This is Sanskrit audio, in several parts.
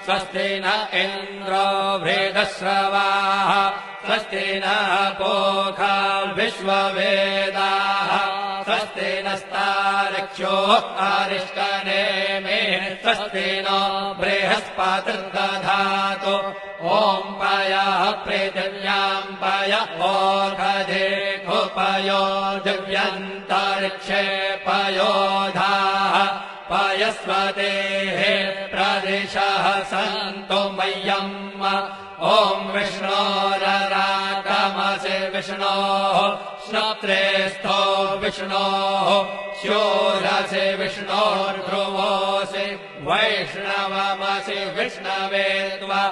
स्वस्ति न इन्द्रो वृद्धश्रवाः स्वस्ति नः पूषा विश्ववेदाः स्वस्ति नस्तार्क्ष्यो अरिष्टनेमिः स्वस्ति नो बृहस्पतिर्दधातु ॐ पयः पृथिव्याम् पय ओषधेऽपयो दिव्यन्तरिक्षे पयोधाः पयस्वतेः प्रदिशः सन्तु मह्यम् ॐ विष्णोररागमसि विष्णोः श्रोत्रेस्थो विष्णोः शूरसि विष्णोर्ध्रुवोऽसि वैष्णवमसि विष्णवे त्वा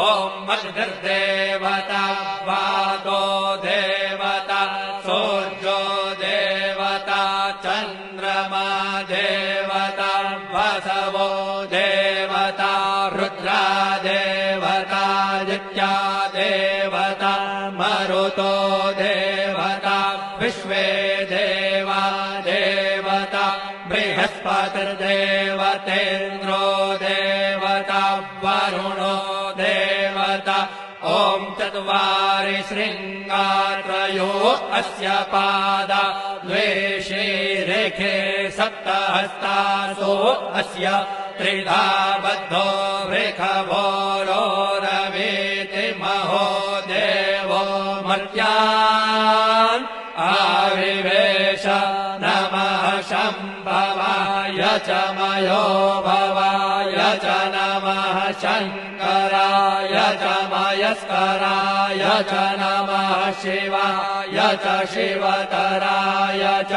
ॐ मद्भिर्देवता वातो देवता सूर्यो देवता चन्द्रमा देवता वसवो देवता रुद्रा देवता जित्या देवता मरुतो देवता विश्वे देवा देवता बृहस्पतिर्देवतेन्द्रो देवता वरुणो देवता ॐ चत्वारि शृङ्गात्रयो अस्य पादा द्वे शीरेखे सप्तहस्तासो अस्य त्रिधा बद्धो वृषभोरोरवीति महो देवो मर्त्यान् आविवेश नमः शम्भवाय च मयो भवाय च नमः शङ्कराय च मयस्कराय च नमः शिवाय च शिवतराय च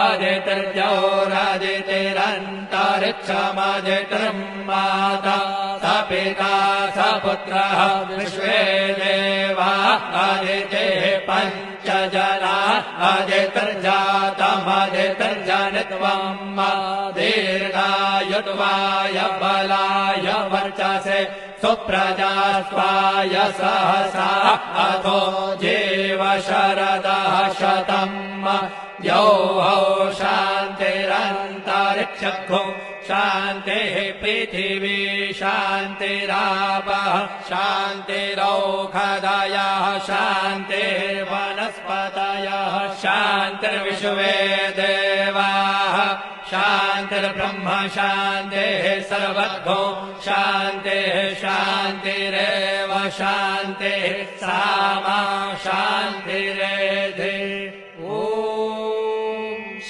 आदित्यौरादितिरन्तरिक्षमदितिर्माता स पिता स पुत्रः विश्वे देवा आदितेः पञ्च जना आदितिर्जातमदितिर्जनित्वम् दीर्घायुत्वाय बलाय वर्चसे सुप्रजास्वाय सहसा अथो जीव शरदः शतम् यौः शान्तिरन्तरिक्षो शान्तिः पृथिवी शान्तिरापः शान्तिरौषधयः शान्तिर्वनस्पतयः शान्तिर्विश्वे देवाः शान्तिर्ब्रह्म शान्तिः सर्वतो शान्तिः शान्तिरेव शान्तिः सामा शान्तिरेधि ॐ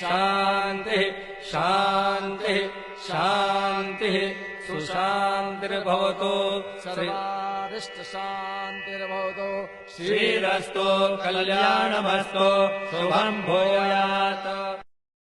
शान्तिः शान्तिः शान्तिः सुशान्तिर्भवतु सर्वारिष्टशान्तिर्भवतु श्रीरस्तु कल्याणमस्तु शुभं भूयात्।